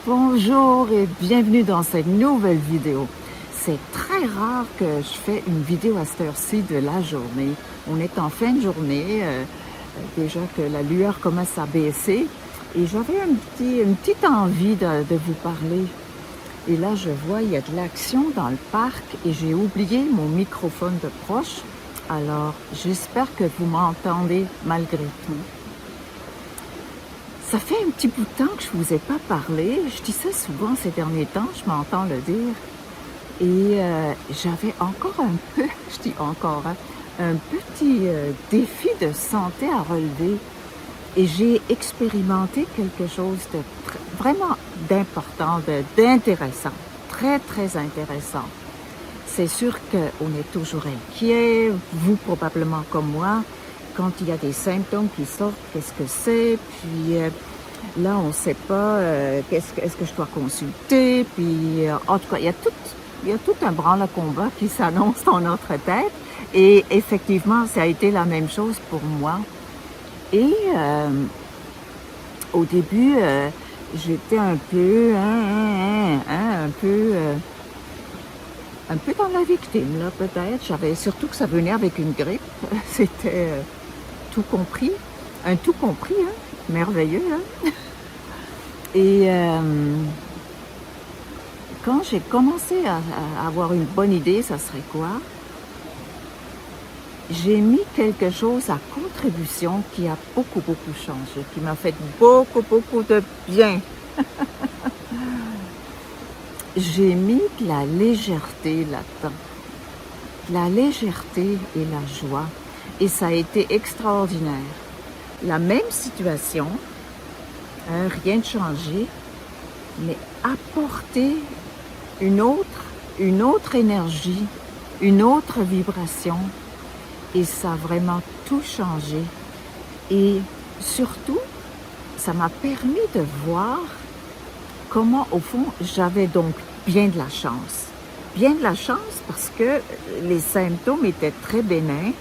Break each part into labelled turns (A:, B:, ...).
A: Bonjour et bienvenue dans cette nouvelle vidéo. C'est très rare que je fais une vidéo à cette heure-ci de la journée. On est en fin de journée, déjà que la lueur commence à baisser et j'avais une petite envie de vous parler. Et là, je vois, il y a de l'action dans le parc et j'ai oublié mon microphone de proche. Alors, j'espère que vous m'entendez malgré tout. Ça fait un petit bout de temps que je ne vous ai pas parlé. Je dis ça souvent ces derniers temps, je m'entends le dire. Et j'avais encore un peu, je dis encore, hein, un petit défi de santé à relever. Et j'ai expérimenté quelque chose de vraiment d'important, d'intéressant, très, très intéressant. C'est sûr qu'on est toujours inquiet, vous probablement comme moi, quand il y a des symptômes qui sortent, qu'est-ce que c'est, puis là, on ne sait pas, est-ce que je dois consulter, puis en tout cas, il y a tout un branle-combat qui s'annonce dans notre tête, et effectivement, ça a été la même chose pour moi. Et au début, j'étais un peu, un peu dans la victime, là, peut-être. J'avais surtout que ça venait avec une grippe. C'était tout compris. Un tout compris, hein? Merveilleux, hein? Et quand j'ai commencé à avoir une bonne idée, ça serait quoi? J'ai mis quelque chose à contribution qui a beaucoup, beaucoup changé, qui m'a fait beaucoup, beaucoup de bien. J'ai mis de la légèreté là-dedans. La légèreté et la joie. Et ça a été extraordinaire. La même situation, hein, rien de changé, mais apporter une autre énergie, une autre vibration. Et ça a vraiment tout changé. Et surtout, ça m'a permis de voir comment, au fond, j'avais donc bien de la chance. Bien de la chance parce que les symptômes étaient très bénins.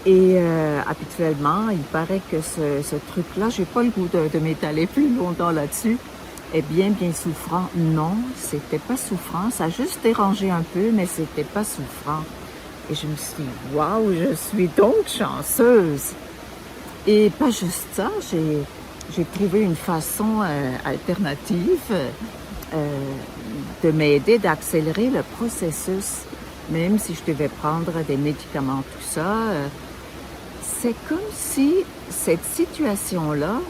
A: Et habituellement, il paraît que ce truc-là, j'ai pas le goût de m'étaler plus longtemps là-dessus, est bien souffrant. Non, c'était pas souffrant. Ça a juste dérangé un peu, mais c'était pas souffrant. Et je me suis dit, waouh, je suis donc chanceuse. Et pas juste ça, j'ai trouvé une façon alternative de m'aider, d'accélérer le processus, même si je devais prendre des médicaments, tout ça. C'est comme si cette situation-là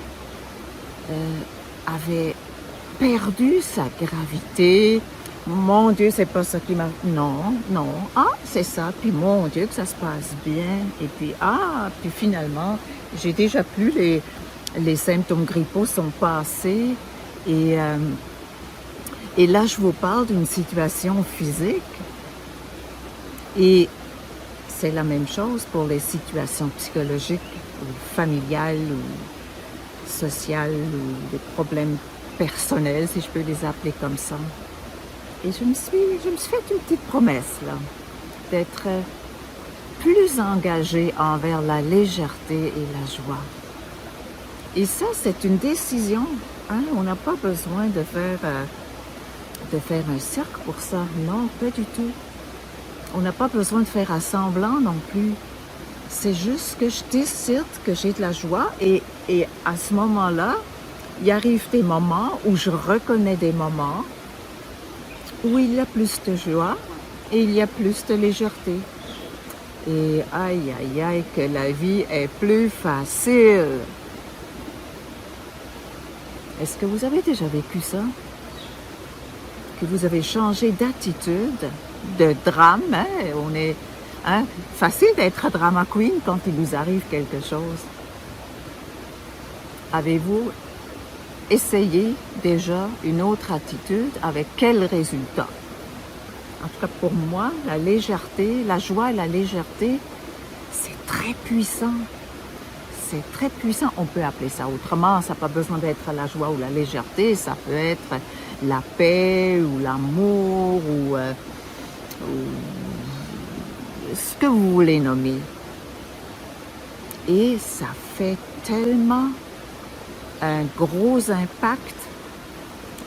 A: avait perdu sa gravité. Mon Dieu, c'est pas ça qui m'a... Non, non. Ah, c'est ça. Puis mon Dieu, que ça se passe bien. Et puis, puis finalement, j'ai déjà plus les symptômes grippaux sont passés. Et là, je vous parle d'une situation physique. Et c'est la même chose pour les situations psychologiques ou familiales ou sociales ou des problèmes personnels, si je peux les appeler comme ça. Et je me suis fait une petite promesse, là, d'être plus engagée envers la légèreté et la joie. Et ça, c'est une décision. Hein? On n'a pas besoin de faire un cercle pour ça. Non, pas du tout. On n'a pas besoin de faire assemblant non plus. C'est juste que je décide que j'ai de la joie et à ce moment-là, il arrive des moments où je reconnais des moments où il y a plus de joie et il y a plus de légèreté. Et aïe, aïe, aïe, que la vie est plus facile. Est-ce que vous avez déjà vécu ça? Que vous avez changé d'attitude, de drame, hein? On est facile d'être drama queen quand il nous arrive quelque chose. Avez-vous essayé déjà une autre attitude avec quel résultat? En tout cas pour moi, la légèreté, la joie et la légèreté, c'est très puissant. C'est très puissant. On peut appeler ça autrement. Ça n'a pas besoin d'être la joie ou la légèreté. Ça peut être la paix ou l'amour ou ce que vous voulez nommer. Et ça fait tellement un gros impact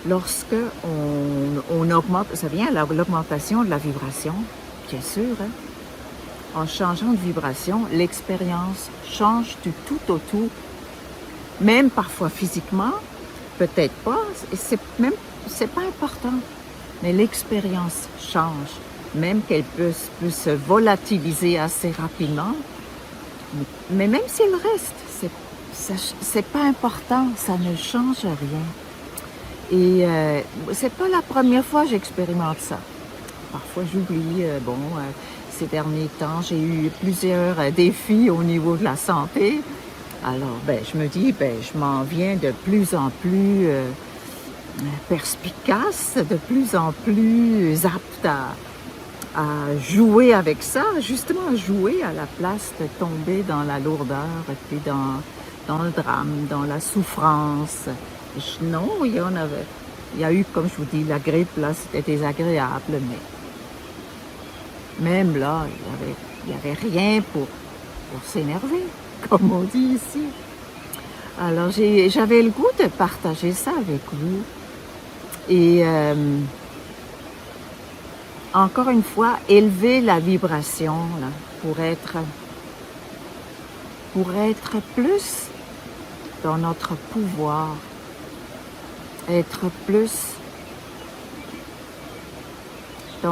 A: lorsque on augmente, ça vient à l'augmentation de la vibration, bien sûr, hein. En changeant de vibration, l'expérience change du tout au tout, même parfois physiquement, peut-être pas, c'est pas important, mais l'expérience change, même qu'elle peut se volatiliser assez rapidement, mais même s'il reste, c'est pas important, ça ne change rien. Et c'est pas la première fois que j'expérimente ça. Parfois j'oublie, ces derniers temps, j'ai eu plusieurs défis au niveau de la santé. Alors, je me dis, je m'en viens de plus en plus perspicace, de plus en plus apte à jouer avec ça, justement à jouer à la place de tomber dans la lourdeur et puis dans le drame, dans la souffrance. Non, il y a eu, comme je vous dis, la grippe, là, c'était désagréable, mais même là, il y avait rien pour s'énerver, comme on dit ici. Alors, j'avais le goût de partager ça avec vous. Et encore une fois, élever la vibration là, pour être plus dans notre pouvoir, être plus je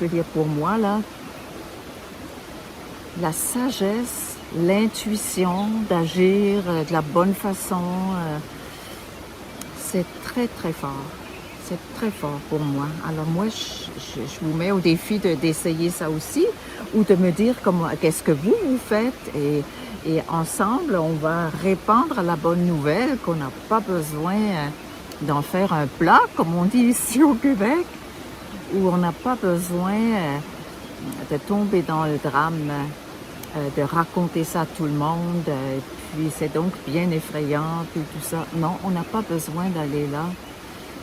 A: veux dire pour moi là, la sagesse, l'intuition d'agir de la bonne façon, c'est très très fort. C'est très fort pour moi. Alors moi, je vous mets au défi d'essayer ça aussi, ou de me dire qu'est-ce que vous faites, et ensemble, on va répandre la bonne nouvelle qu'on n'a pas besoin d'en faire un plat, comme on dit ici au Québec, où on n'a pas besoin de tomber dans le drame, de raconter ça à tout le monde, puis c'est donc bien effrayant, puis tout ça. Non, on n'a pas besoin d'aller là.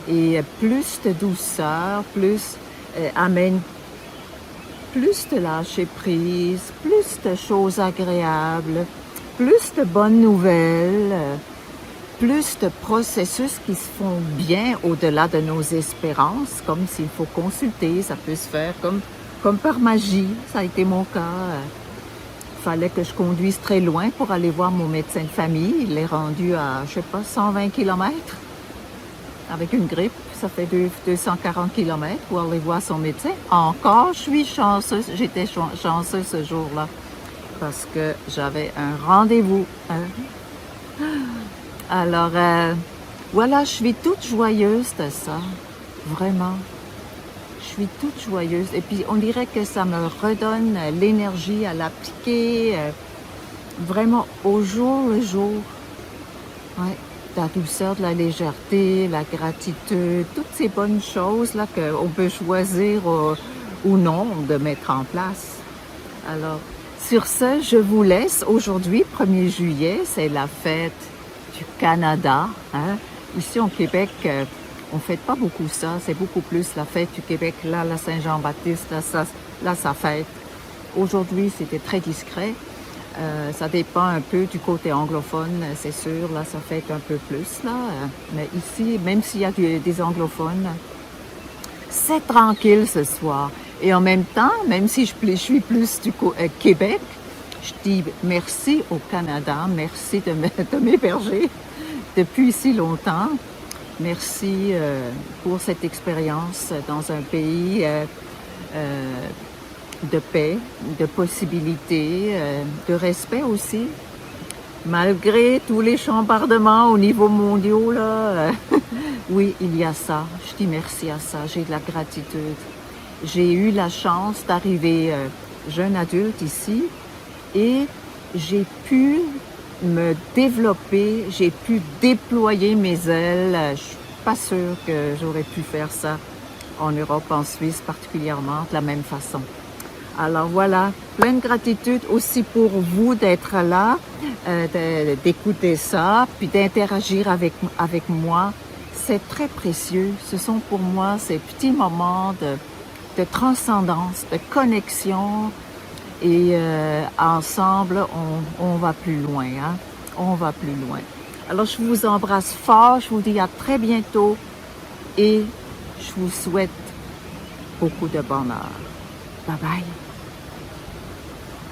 A: Et plus de douceur, amène plus de lâcher prise, plus de choses agréables, plus de bonnes nouvelles, plus de processus qui se font bien au-delà de nos espérances, comme s'il faut consulter, ça peut se faire comme par magie, ça a été mon cas. Fallait que je conduise très loin pour aller voir mon médecin de famille, il est rendu à, 120 kilomètres. Avec une grippe, ça fait 240 kilomètres pour aller voir son médecin. Encore, je suis chanceuse, j'étais chanceuse ce jour-là, parce que j'avais un rendez-vous. Hein? Alors, voilà, je suis toute joyeuse de ça, vraiment. Je suis toute joyeuse. Et puis, on dirait que ça me redonne l'énergie à l'appliquer vraiment au jour le jour. Ouais. La douceur, de la légèreté, la gratitude, toutes ces bonnes choses là qu'on peut choisir ou non de mettre en place. Alors, sur ce, je vous laisse. Aujourd'hui, 1er juillet, c'est la fête du Canada. Hein? Ici au Québec, on ne fête pas beaucoup ça. C'est beaucoup plus la fête du Québec. Là, la Saint-Jean-Baptiste, là, ça fête. Aujourd'hui, c'était très discret. Ça dépend un peu du côté anglophone, c'est sûr, là, ça fait un peu plus, là. Mais ici, même s'il y a des anglophones, c'est tranquille ce soir. Et en même temps, même si je suis plus du Québec, je dis merci au Canada, merci de m'héberger depuis si longtemps. Merci pour cette expérience dans un pays de paix, de possibilités, de respect aussi. Malgré tous les chambardements au niveau mondial, là, oui, il y a ça. Je dis merci à ça. J'ai de la gratitude. J'ai eu la chance d'arriver jeune adulte ici et j'ai pu me développer, j'ai pu déployer mes ailes. Je suis pas sûre que j'aurais pu faire ça en Europe, en Suisse particulièrement, de la même façon. Alors voilà, plein de gratitude aussi pour vous d'être là, d'écouter ça, puis d'interagir avec moi. C'est très précieux. Ce sont pour moi ces petits moments de transcendance, de connexion. Et ensemble, on va plus loin. Hein? On va plus loin. Alors, je vous embrasse fort, je vous dis à très bientôt et je vous souhaite beaucoup de bonheur. Bye bye.